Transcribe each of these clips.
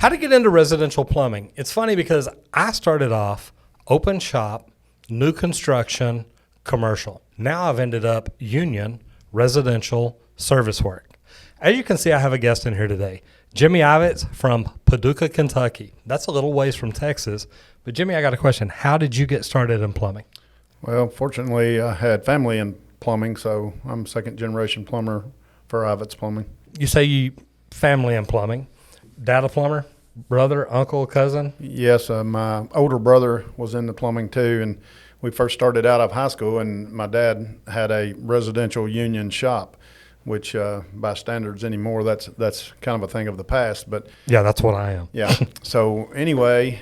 How to get into residential plumbing? It's funny because I started off open shop, new construction, commercial. Now I've ended up union, residential, service work. As you can see, I have a guest in here today, Jimmy Ivitts from Paducah, Kentucky. That's a little ways from Texas. But Jimmy, I got a question. How did you get started in plumbing? Well, fortunately, I had family in plumbing, so I'm second generation plumber for Ivitts Plumbing. You say you family in plumbing. Dad a plumber? Brother, uncle, cousin? Yes, my older brother was in the plumbing too, and we first started out of high school, and my dad had a residential union shop, which by standards anymore, that's kind of a thing of the past. But yeah, that's what I am. Yeah. So anyway,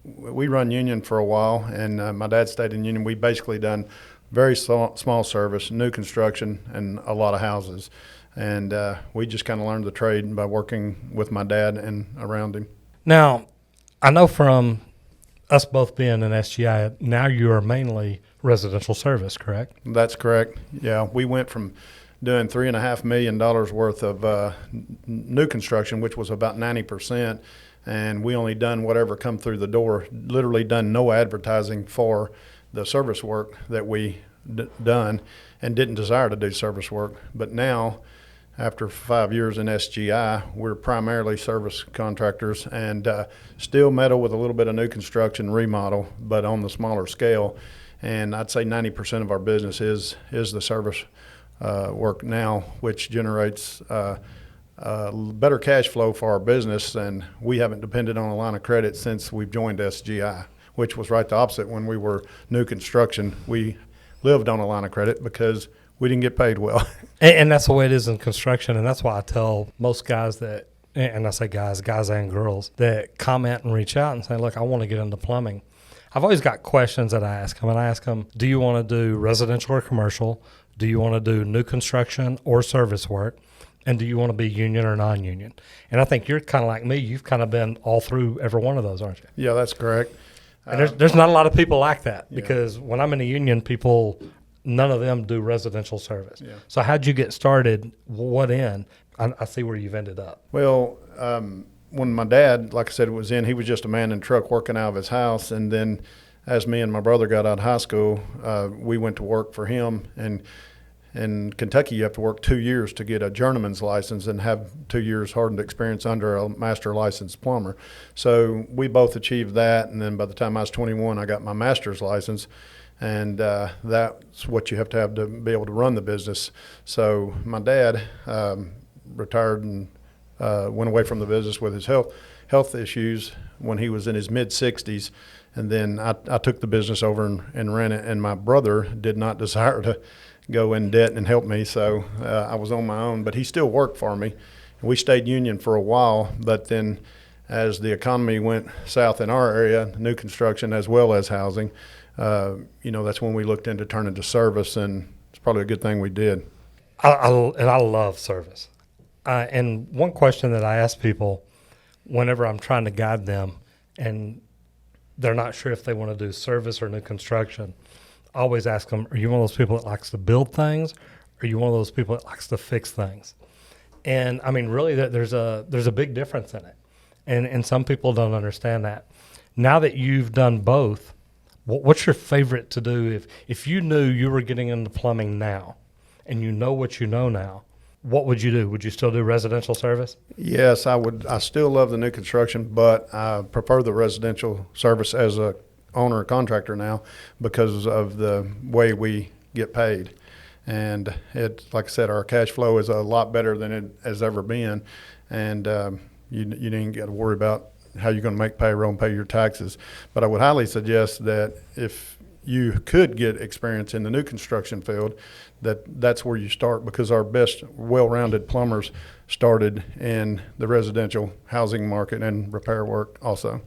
we run union for a while, and my dad stayed in union. We basically done very small service, new construction, and a lot of houses. And we just kind of learned the trade by working with my dad and around him. Now, I know from us both being in SGI, now you are mainly residential service, correct? That's correct. Yeah, we went from doing $3.5 million worth of new construction, which was about 90%, and we only done whatever come through the door, literally done no advertising for the service work that we done, and didn't desire to do service work. But now, after 5 years in SGI, we're primarily service contractors and still meddle with a little bit of new construction remodel, but on the smaller scale. And I'd say 90% of our business is the service work now, which generates better cash flow for our business. And we haven't depended on a line of credit since we've joined SGI, which was right the opposite. When we were new construction, we lived on a line of credit because we didn't get paid well. And that's the way it is in construction. And that's why I tell most guys that, and I say guys and girls, that comment and reach out and say, look, I want to get into plumbing. I've always got questions that I ask them. And I ask them, do you want to do residential or commercial? Do you want to do new construction or service work? And do you want to be union or non-union? And I think you're kind of like me. You've kind of been all through every one of those, aren't you? Yeah, that's correct. And there's not a lot of people like that because when I'm in a union, none of them do residential service. Yeah. So how'd you get started? What in? I see where you've ended up. Well, when my dad, like I said, was in, he was just a man in a truck working out of his house. And then as me and my brother got out of high school, we went to work for him. And in Kentucky, you have to work 2 years to get a journeyman's license and have 2 years hardened experience under a master licensed plumber. So we both achieved that. And then by the time I was 21, I got my master's license. And that's what you have to be able to run the business. So my dad retired and went away from the business with his health issues when he was in his mid-60s. And then I took the business over and ran it. And my brother did not desire to go in debt and help me, so I was on my own. But he still worked for me. And we stayed union for a while, but then as the economy went south in our area, new construction as well as housing, that's when we looked into turning to service, and it's probably a good thing we did. I love service. And one question that I ask people whenever I'm trying to guide them and they're not sure if they want to do service or new construction, I always ask them, are you one of those people that likes to build things, or are you one of those people that likes to fix things? And I mean, really, there's a big difference in it. And some people don't understand that. Now that you've done both, what's your favorite to do? If you knew you were getting into plumbing now and you know what you know now, what would you do? Would you still do residential service? Yes, I would. I still love the new construction, but I prefer the residential service as a owner or contractor now because of the way we get paid. And like I said, our cash flow is a lot better than it has ever been. And you didn't get to worry about how you're going to make payroll and pay your taxes. But I would highly suggest that if you could get experience in the new construction field, that's where you start, because our best well-rounded plumbers started in the residential housing market and repair work also.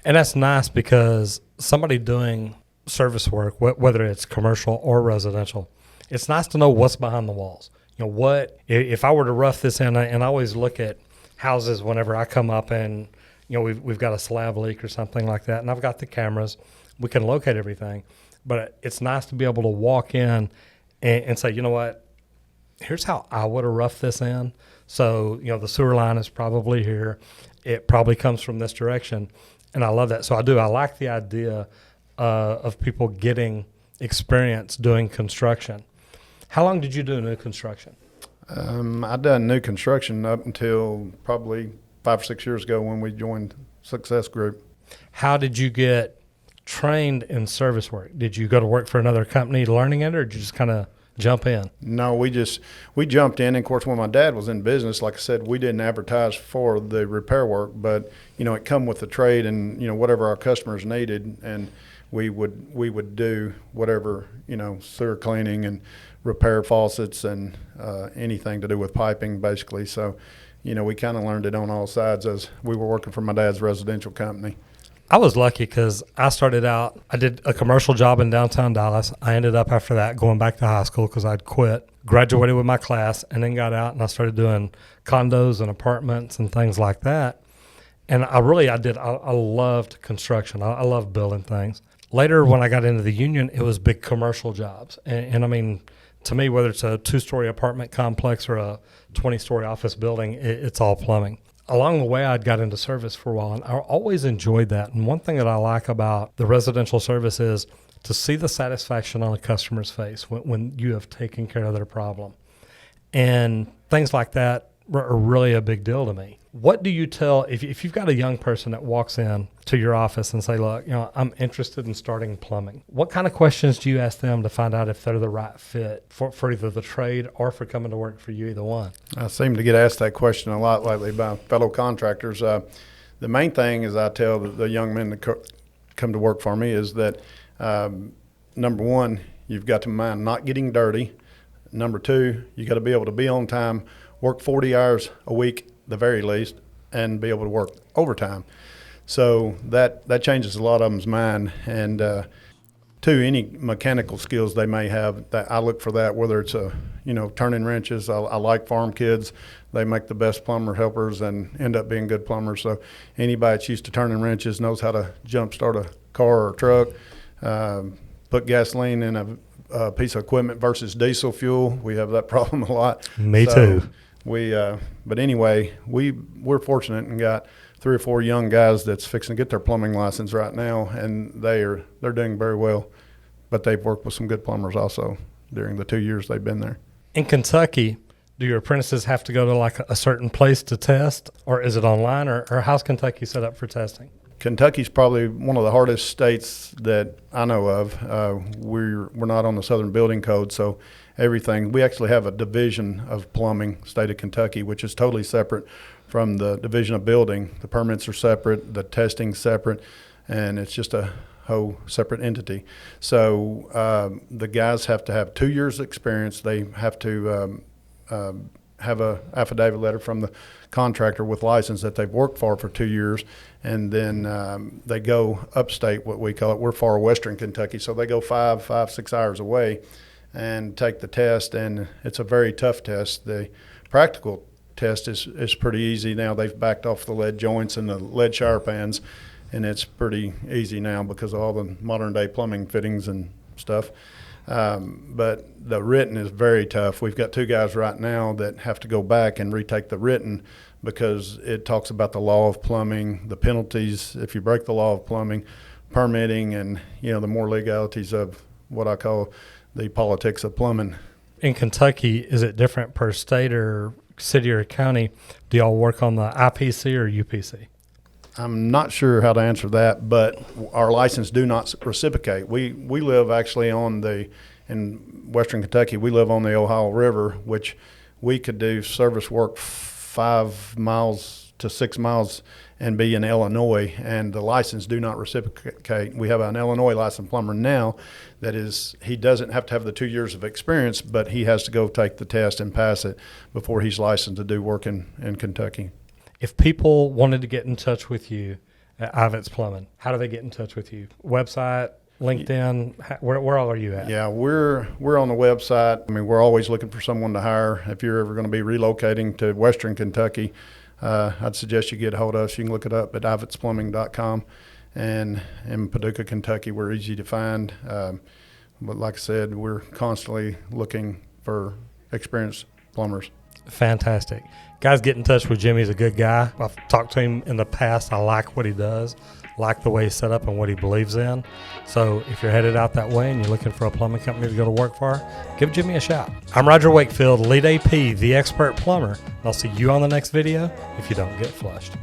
And that's nice, because somebody doing service work, whether it's commercial or residential, it's nice to know what's behind the walls. You know, what if I were to rough this in, and I always look at houses whenever I come up and, you know, we've got a slab leak or something like that, and I've got the cameras. We can locate everything. But it's nice to be able to walk in and say, you know what, here's how I would have roughed this in. So, the sewer line is probably here. It probably comes from this direction. And I love that. So I like the idea of people getting experience doing construction. How long did you do new construction? I done new construction up until probably 5 or 6 years ago when we joined Success Group. How did you get trained in service work? Did you go to work for another company learning it, or did you just kind of jump in? No, we jumped in. And of course, when my dad was in business, like I said, we didn't advertise for the repair work, but it come with the trade and whatever our customers needed, and we would do whatever sewer cleaning and repair faucets and anything to do with piping, basically. So, we kind of learned it on all sides as we were working for my dad's residential company. I was lucky because I started out, I did a commercial job in downtown Dallas. I ended up after that going back to high school because I'd quit, graduated with my class, and then got out and I started doing condos and apartments and things like that. And I loved construction. I loved building things. Later, when I got into the union, it was big commercial jobs. And I mean, to me, whether it's a 2-story apartment complex or a 20-story office building, it's all plumbing. Along the way, I'd got into service for a while, and I always enjoyed that. And one thing that I like about the residential service is to see the satisfaction on a customer's face when you have taken care of their problem. And things like that are really a big deal to me. What do you tell, if you've got a young person that walks in to your office and say, look, I'm interested in starting plumbing, what kind of questions do you ask them to find out if they're the right fit for either the trade or for coming to work for you, either one? I seem to get asked that question a lot lately by fellow contractors. The main thing is I tell the young men that come to work for me is that, number one, you've got to mind not getting dirty. Number two, you got to be able to be on time, work 40 hours a week, the very least, and be able to work overtime. So that changes a lot of them's mind. And two, any mechanical skills they may have, that I look for that, whether it's turning wrenches. I like farm kids. They make the best plumber helpers and end up being good plumbers. So anybody that's used to turning wrenches knows how to jump start a car or truck, put gasoline in a piece of equipment versus diesel fuel. We have that problem a lot. Me too. But anyway, we're fortunate and got 3 or 4 young guys that's fixing to get their plumbing license right now, and they're doing very well. But they've worked with some good plumbers also during the 2 years they've been there. In Kentucky, do your apprentices have to go to like a certain place to test, or is it online, or how's Kentucky set up for testing? Kentucky's probably one of the hardest states that I know of. We're not on the Southern Building Code, so everything. We actually have a division of plumbing, state of Kentucky, which is totally separate from the division of building. The permits are separate, the testing's separate, and it's just a whole separate entity. So the guys have to have 2 years experience. They have to have a affidavit letter from the contractor with license that they've worked for 2 years, and then they go upstate, what we call it. We're far western Kentucky, so they go 5-6 hours away and take the test, and it's a very tough test. The practical test is pretty easy now. They've backed off the lead joints and the lead shower pans, and it's pretty easy now because of all the modern day plumbing fittings and stuff. But the written is very tough. We've got 2 guys right now that have to go back and retake the written because it talks about the law of plumbing, the penalties if you break the law of plumbing, permitting, and the more legalities of what I call the politics of plumbing. In Kentucky, is it different per state or city or county? Do y'all work on the IPC or UPC? I'm not sure how to answer that, but our license do not reciprocate. We live actually in western Kentucky, we live on the Ohio River, which we could do service work 5 miles to 6 miles and be in Illinois, and the license do not reciprocate. We have an Illinois licensed plumber now that he doesn't have to have the 2 years of experience, but he has to go take the test and pass it before he's licensed to do work in Kentucky. If people wanted to get in touch with you at Ivitts Plumbing, how do they get in touch with you? Website, LinkedIn, where all are you at? Yeah, we're on the website. I mean, we're always looking for someone to hire. If you're ever going to be relocating to western Kentucky, I'd suggest you get a hold of us. You can look it up at ivittsplumbing.com. And in Paducah, Kentucky, we're easy to find. But like I said, we're constantly looking for experienced plumbers. Fantastic. Guys, get in touch with Jimmy. He's a good guy. I've talked to him in the past. I like what he does, like the way he's set up and what he believes in. So if you're headed out that way and you're looking for a plumbing company to go to work for, give Jimmy a shout. I'm Roger Wakefield, Lead AP, the expert plumber. And I'll see you on the next video if you don't get flushed.